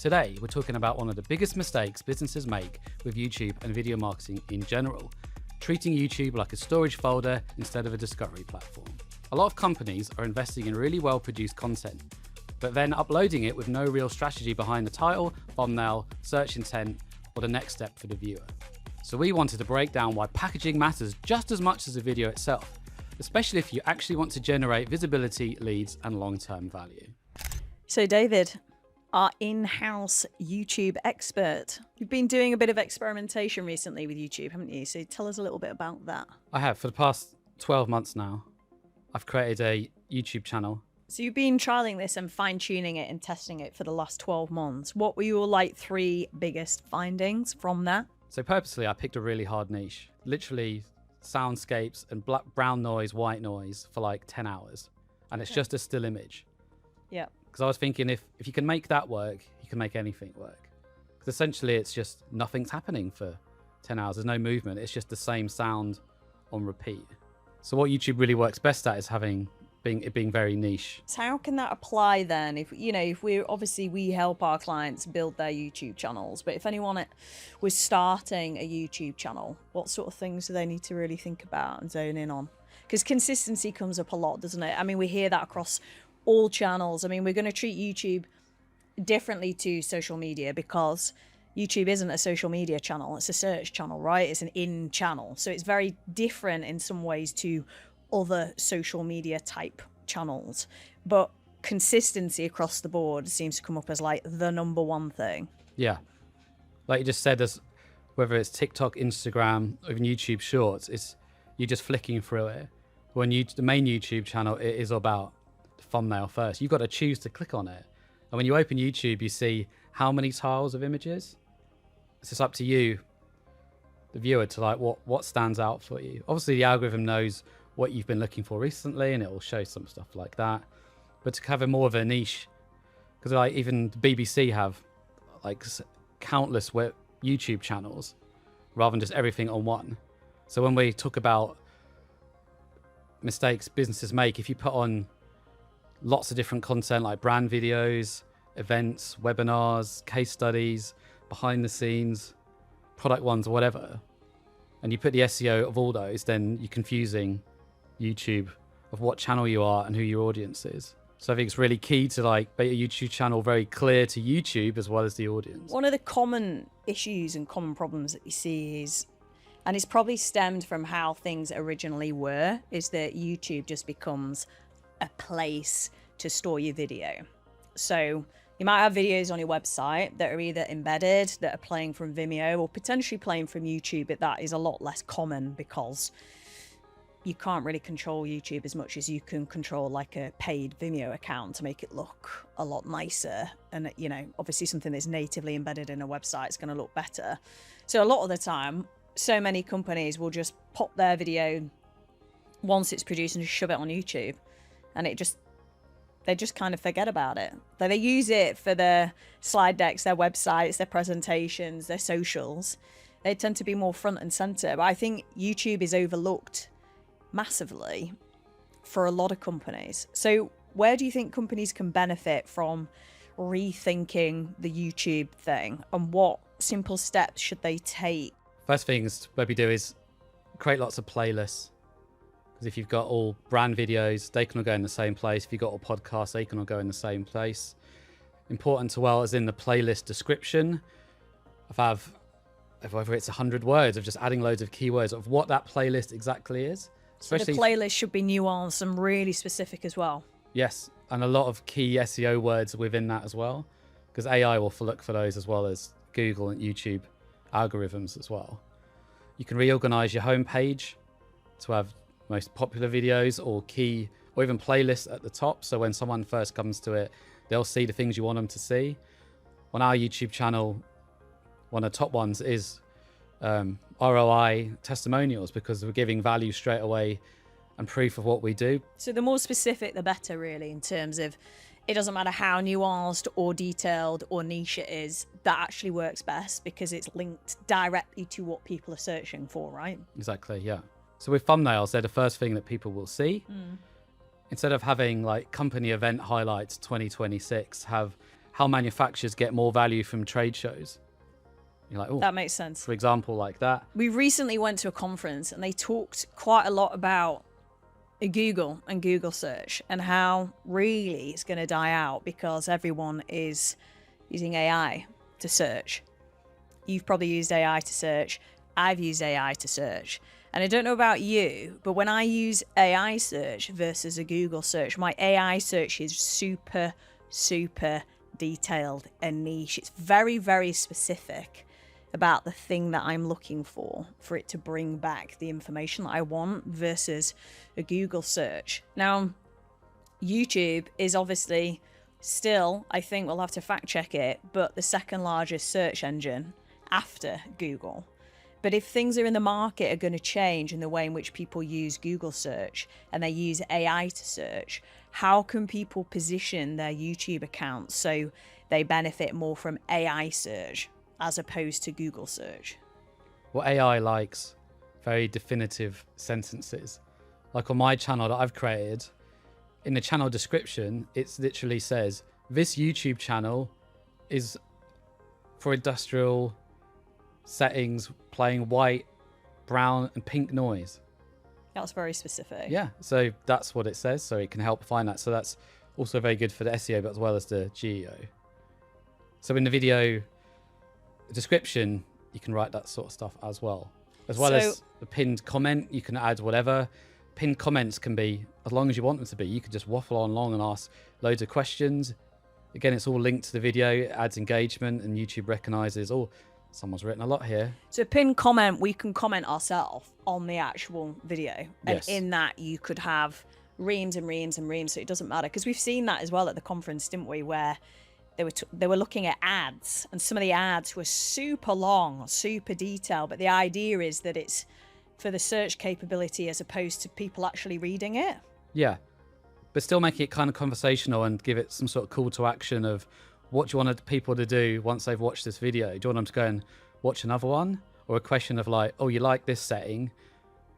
Today, we're talking about one of the biggest mistakes businesses make with YouTube and video marketing in general, treating YouTube like a storage folder instead of a discovery platform. A lot of companies are investing in really well-produced content, but then uploading it with no real strategy behind the title, thumbnail, search intent, or the next step for the viewer. So we wanted to break down why packaging matters just as much as the video itself, especially if you actually want to generate visibility, leads, and long-term value. So David, our in-house YouTube expert. You've been doing a bit of experimentation recently with YouTube, haven't you? So tell us a little bit about that. I have. For the past 12 months now, I've created a YouTube channel. So you've been trialing this and fine-tuning it and testing it for the last 12 months. What were your three biggest findings from that? So purposely, I picked a really hard niche, literally soundscapes and brown noise, white noise for 10 hours. And it's just a still image. Yeah. Because I was thinking if you can make that work, you can make anything work. Because essentially it's just nothing's happening for 10 hours. There's no movement. It's just the same sound on repeat. So what YouTube really works best at is it being very niche. So how can that apply then? If we help our clients build their YouTube channels, but if anyone was starting a YouTube channel, what sort of things do they need to really think about and zone in on? Because consistency comes up a lot, doesn't it? I mean, we hear that across all channels. I mean, we're going to treat YouTube differently to social media because YouTube isn't a social media channel. It's a search channel, right? It's an in channel. So it's very different in some ways to other social media type channels. But consistency across the board seems to come up as the number one thing. Yeah. Like you just said, whether it's TikTok, Instagram, or even YouTube Shorts, you're just flicking through it. When the main YouTube channel, it is about the thumbnail first. You've got to choose to click on it. And when you open YouTube, you see how many tiles of images. It's just up to you, the viewer, to what stands out for you. Obviously, the algorithm knows what you've been looking for recently, and it will show some stuff like that. But to have more of a niche, because even the BBC have countless YouTube channels, rather than just everything on one. So when we talk about mistakes businesses make, if you put on lots of different content like brand videos, events, webinars, case studies, behind the scenes, product ones, or whatever, and you put the SEO of all those, then you're confusing YouTube of what channel you are and who your audience is. So I think it's really key to make a YouTube channel very clear to YouTube as well as the audience. One of the common issues and common problems that you see is, and it's probably stemmed from how things originally were, is that YouTube just becomes a place to store your video. So you might have videos on your website that are either embedded, that are playing from Vimeo, or potentially playing from YouTube, but that is a lot less common because you can't really control YouTube as much as you can control a paid Vimeo account to make it look a lot nicer. And obviously something that's natively embedded in a website is going to look better. So a lot of the time, so many companies will just pop their video once it's produced and just shove it on YouTube, and they just kind of forget about it. They use it for their slide decks, their websites, their presentations, their socials. They tend to be more front and center. But I think YouTube is overlooked massively for a lot of companies. So where do you think companies can benefit from rethinking the YouTube thing, and what simple steps should they take? First things we do is create lots of playlists. Because if you've got all brand videos, they can all go in the same place. If you've got all podcasts, they can all go in the same place. Important as well as in the playlist description, whether it's 100 words of just adding loads of keywords of what that playlist exactly is. So the playlist should be nuanced and really specific as well. Yes, and a lot of key SEO words within that as well, because AI will look for those as well as Google and YouTube algorithms as well. You can reorganize your homepage to have most popular videos or key or even playlists at the top, so when someone first comes to it, they'll see the things you want them to see. On our YouTube channel, one of the top ones is ROI testimonials, because we're giving value straight away and proof of what we do. So the more specific the better, really, in terms of it doesn't matter how nuanced or detailed or niche it is, that actually works best because it's linked directly to what people are searching for, right? Exactly, yeah. So with thumbnails, they're the first thing that people will see. Instead of having company event highlights 2026, have how manufacturers get more value from trade shows. You're like, oh, That makes sense. for example, like that. We recently went to a conference and they talked quite a lot about Google and Google search and how really it's going to die out because everyone is using AI to search. You've probably used AI to search. I've used AI to search. And I don't know about you, but when I use AI search versus a Google search, my AI search is super, super detailed and niche. It's very, very specific about the thing that I'm looking for it to bring back the information that I want versus a Google search. Now, YouTube is obviously still, I think we'll have to fact check it, but the second largest search engine after Google. But if things are in the market are going to change in the way in which people use Google search and they use AI to search, how can people position their YouTube accounts so they benefit more from AI search as opposed to Google search? Well, AI likes very definitive sentences. Like on my channel that I've created, in the channel description, it literally says, this YouTube channel is for industrial settings, playing white, brown, and pink noise. That's very specific. Yeah, so that's what it says, so it can help find that. So that's also very good for the SEO, but as well as the GEO. So in the video description, you can write that sort of stuff as well. As well as the pinned comment, you can add whatever. Pinned comments can be, as long as you want them to be, you could just waffle on long and ask loads of questions. Again, it's all linked to the video, it adds engagement, and YouTube recognizes, oh, someone's written a lot here. So pinned comment, we can comment ourselves on the actual video. And Yes. in that you could have reams and reams and reams, so it doesn't matter. Because we've seen that as well at the conference, didn't we? Where they were looking at ads, and some of the ads were super long, super detailed. But the idea is that it's for the search capability as opposed to people actually reading it. Yeah, but still make it kind of conversational and give it some sort of call to action of what do you want people to do once they've watched this video? Do you want them to go and watch another one? Or a question of like, oh, you like this setting?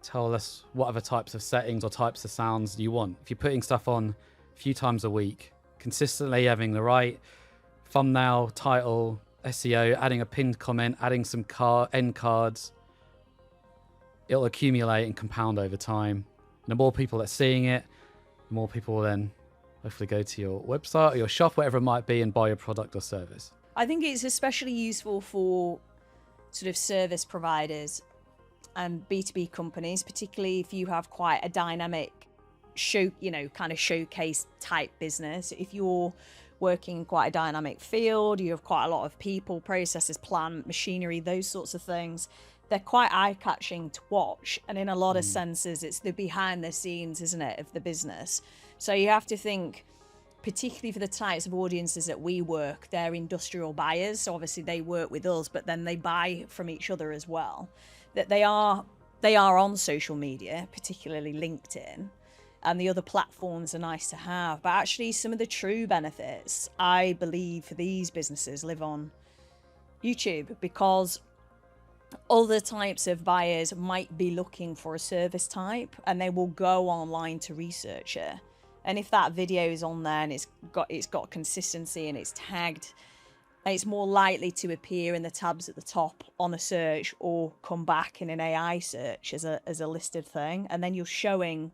Tell us what other types of settings or types of sounds you want. If you're putting stuff on a few times a week, consistently having the right thumbnail, title, SEO, adding a pinned comment, adding some end cards, it'll accumulate and compound over time. And the more people that are seeing it, the more people will then hopefully go to your website or your shop, whatever it might be, and buy your product or service. I think it's especially useful for sort of service providers and B2B companies, particularly if you have quite a dynamic kind of showcase type business. If you're working in quite a dynamic field, you have quite a lot of people, processes, plant, machinery, those sorts of things. They're quite eye-catching to watch. And in a lot of senses, it's the behind the scenes, isn't it, of the business. So you have to think, particularly for the types of audiences that we work, they're industrial buyers. So obviously they work with us, but then they buy from each other as well. That they are on social media, particularly LinkedIn, and the other platforms are nice to have. But actually some of the true benefits, I believe, for these businesses live on YouTube, because other types of buyers might be looking for a service type and they will go online to research it. And if that video is on there and it's got consistency and it's tagged, it's more likely to appear in the tabs at the top on a search or come back in an AI search as a listed thing. And then you're showing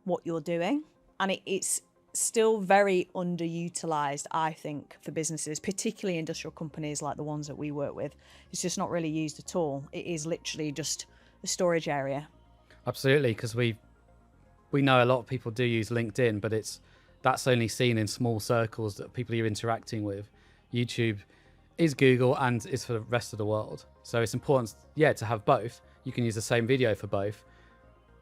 what you're doing. And it's still very underutilized, I think, for businesses, particularly industrial companies like the ones that we work with. It's just not really used at all. It is literally just a storage area. Absolutely, because we know a lot of people do use LinkedIn, but that's only seen in small circles that people you're interacting with. YouTube is Google and is for the rest of the world. So it's important, to have both. You can use the same video for both,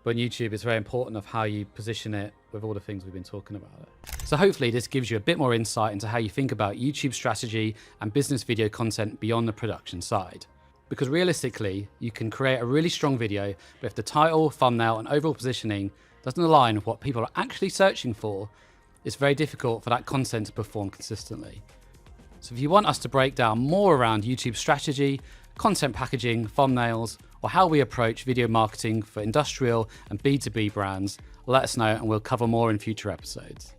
but YouTube is very important of how you position it with all the things we've been talking about. So hopefully this gives you a bit more insight into how you think about YouTube strategy and business video content beyond the production side. Because realistically, you can create a really strong video, but if the title, thumbnail, and overall positioning doesn't align with what people are actually searching for, it's very difficult for that content to perform consistently. So if you want us to break down more around YouTube strategy, content packaging, thumbnails, or how we approach video marketing for industrial and B2B brands, let us know and we'll cover more in future episodes.